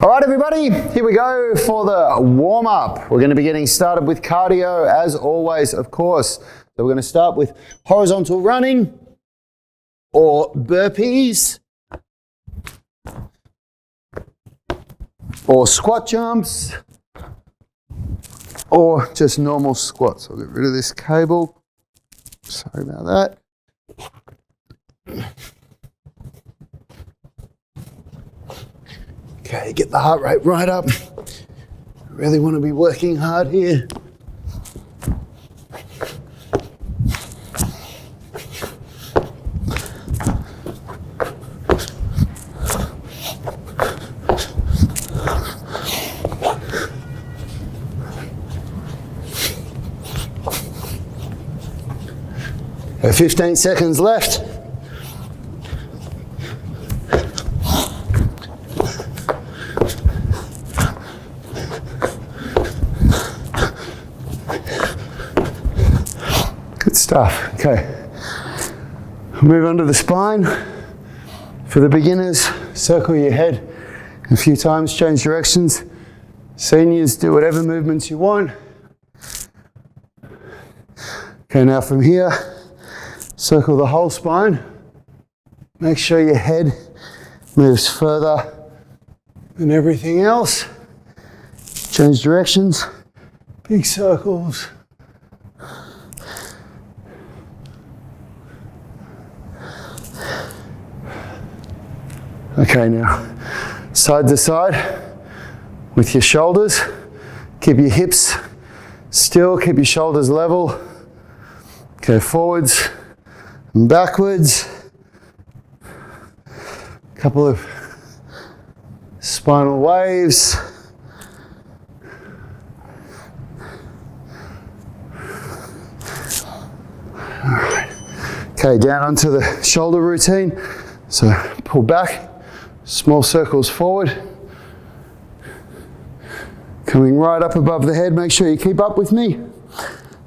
All right, everybody, here we go for the warm-up. We're going to be getting started with cardio, as always, of course. So we're going to start with horizontal running or burpees or squat jumps or just normal squats. I'll get rid of this cable. Sorry about that. Okay, get the heart rate right up. Really want to be working hard here. Okay, 15 seconds left. Good stuff. Okay, move on to the spine. For the beginners, circle your head a few times, change directions. Seniors, do whatever movements you want. Okay, now from here, circle the whole spine. Make sure your head moves further than everything else. Change directions, big circles. Okay, now side to side with your shoulders. Keep your hips still, keep your shoulders level. Okay, forwards and backwards. Couple of spinal waves. All right. Okay, down onto the shoulder routine. So pull back. Small circles forward. Coming right up above the head. Make sure you keep up with me.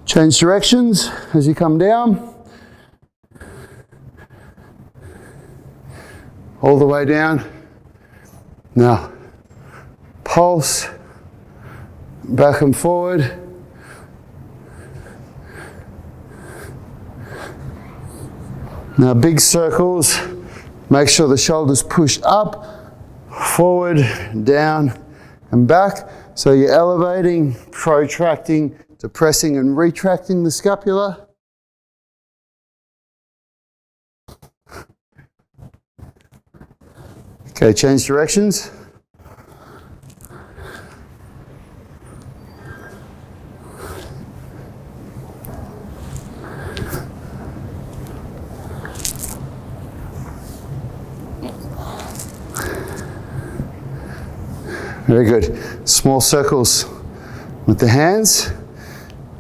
Change directions as you come down. All the way down. Now, pulse. Back and forward. Now, big circles. Make sure the shoulders push up, forward, down, and back. So you're elevating, protracting, depressing, and retracting the scapula. Okay, change directions. Very good. Small circles with the hands.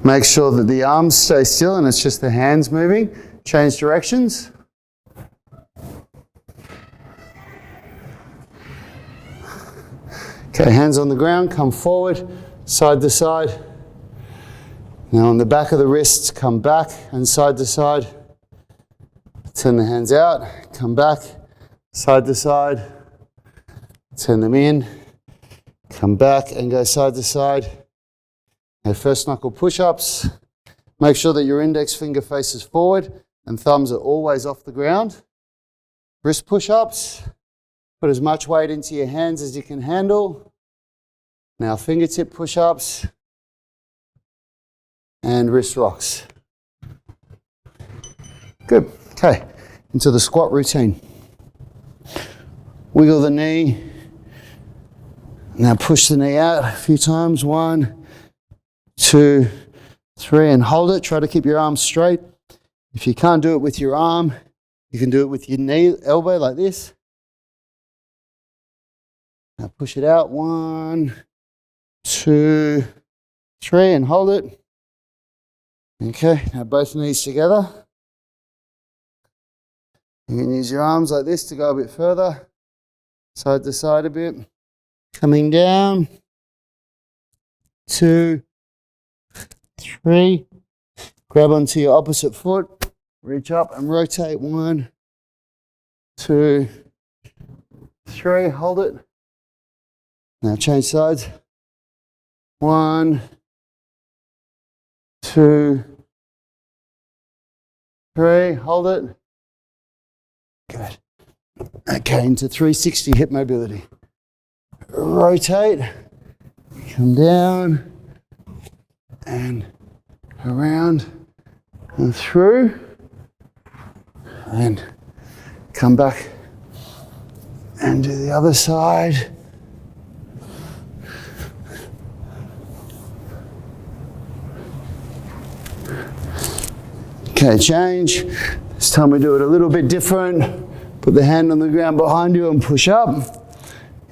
Make sure that the arms stay still and it's just the hands moving. Change directions. Okay, hands on the ground, come forward, side to side. Now on the back of the wrists, come back and side to side. Turn the hands out, come back, side to side. Turn them in. Come back and go side to side. Now first knuckle push-ups. Make sure that your index finger faces forward and thumbs are always off the ground. Wrist push-ups. Put as much weight into your hands as you can handle. Now fingertip push-ups and wrist rocks. Good. Okay, into the squat routine. Wiggle the knee. Now push the knee out a few times. 1, 2, 3, and hold it. Try to keep your arms straight. If you can't do it with your arm, you can do it with your knee, elbow like this. Now push it out. 1, 2, 3, and hold it. Okay, now both knees together. You can use your arms like this to go a bit further. Side to side a bit. Coming down, 2, 3, grab onto your opposite foot, reach up and rotate. 1, 2, 3, hold it. Now change sides. 1, 2, 3, hold it. Good. Okay, into 360 hip mobility. Rotate, come down, and around, and through, and come back, and do the other side. Okay, change. This time we do it a little bit different. Put the hand on the ground behind you and push up.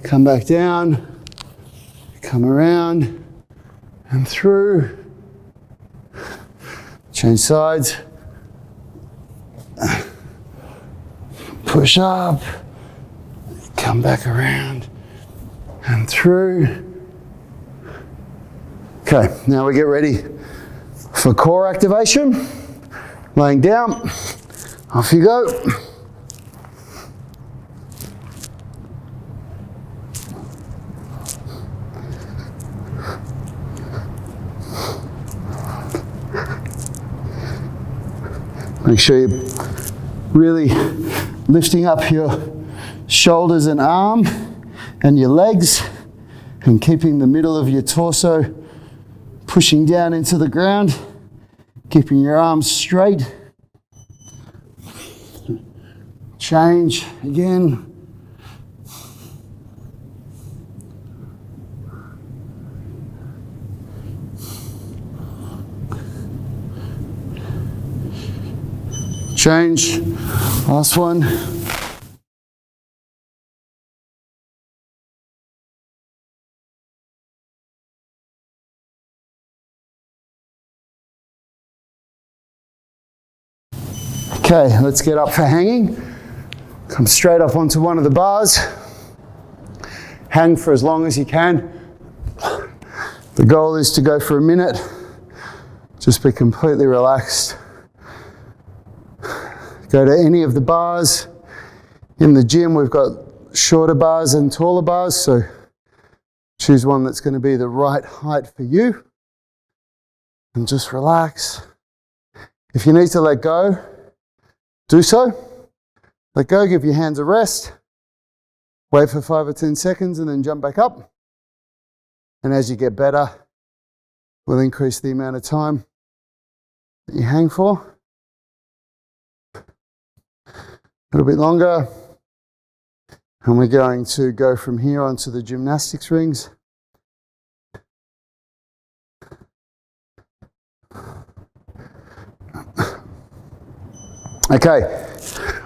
Come back down. Come around and through. Change sides. Push up. Come back around and through. Okay, now we get ready for core activation. Laying down, off you go. Make sure you're really lifting up your shoulders and arm and your legs and keeping the middle of your torso pushing down into the ground. Keeping your arms straight. Change again. Change. Last one. Okay, let's get up for hanging. Come straight up onto one of the bars. Hang for as long as you can. The goal is to go for a minute. Just be completely relaxed. Go to any of the bars. In the gym, we've got shorter bars and taller bars, so choose one that's going to be the right height for you. And just relax. If you need to let go, do so. Let go, give your hands a rest. Wait for 5 or 10 seconds and then jump back up. And as you get better, we'll increase the amount of time that you hang for. A little bit longer. And we're going to go from here onto the gymnastics rings. Okay,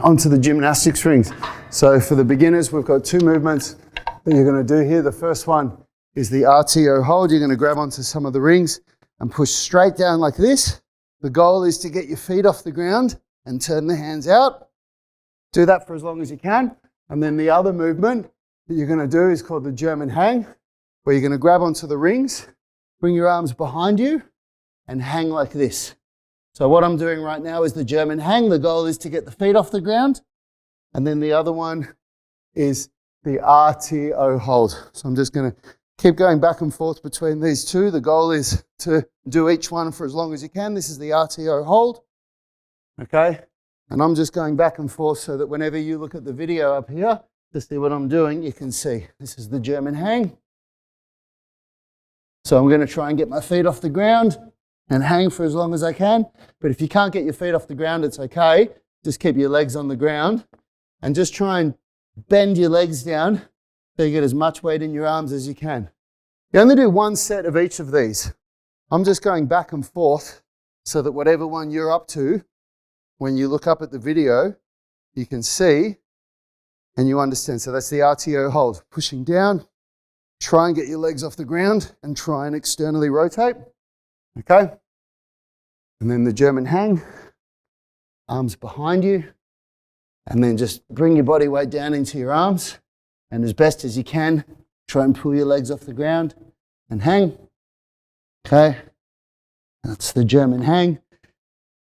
onto the gymnastics rings. So for the beginners, we've got 2 movements that you're going to do here. The first one is the RTO hold. You're going to grab onto some of the rings and push straight down like this. The goal is to get your feet off the ground and turn the hands out. Do that for as long as you can. And then the other movement that you're going to do is called the German hang, where you're going to grab onto the rings, bring your arms behind you, and hang like this. So what I'm doing right now is the German hang. The goal is to get the feet off the ground. And then the other one is the RTO hold. So I'm just going to keep going back and forth between these two. The goal is to do each one for as long as you can. This is the RTO hold. Okay? And I'm just going back and forth so that whenever you look at the video up here to see what I'm doing, you can see. This is the German hang. So I'm going to try and get my feet off the ground and hang for as long as I can. But if you can't get your feet off the ground, it's okay. Just keep your legs on the ground and just try and bend your legs down so you get as much weight in your arms as you can. You only do 1 set of each of these. I'm just going back and forth so that whatever one you're up to, when you look up at the video, you can see and you understand. So that's the RTO hold. Pushing down, try and get your legs off the ground and try and externally rotate. Okay? And then the German hang, arms behind you, and then just bring your body weight down into your arms, and as best as you can, try and pull your legs off the ground and hang. Okay? That's the German hang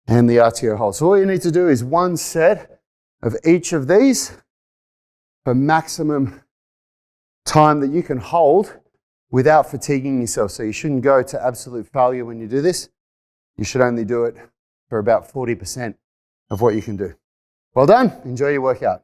and the RTO hold. So all you need to do is 1 set of each of these for maximum time that you can hold without fatiguing yourself. So you shouldn't go to absolute failure when you do this. You should only do it for about 40% of what you can do. Well done. Enjoy your workout.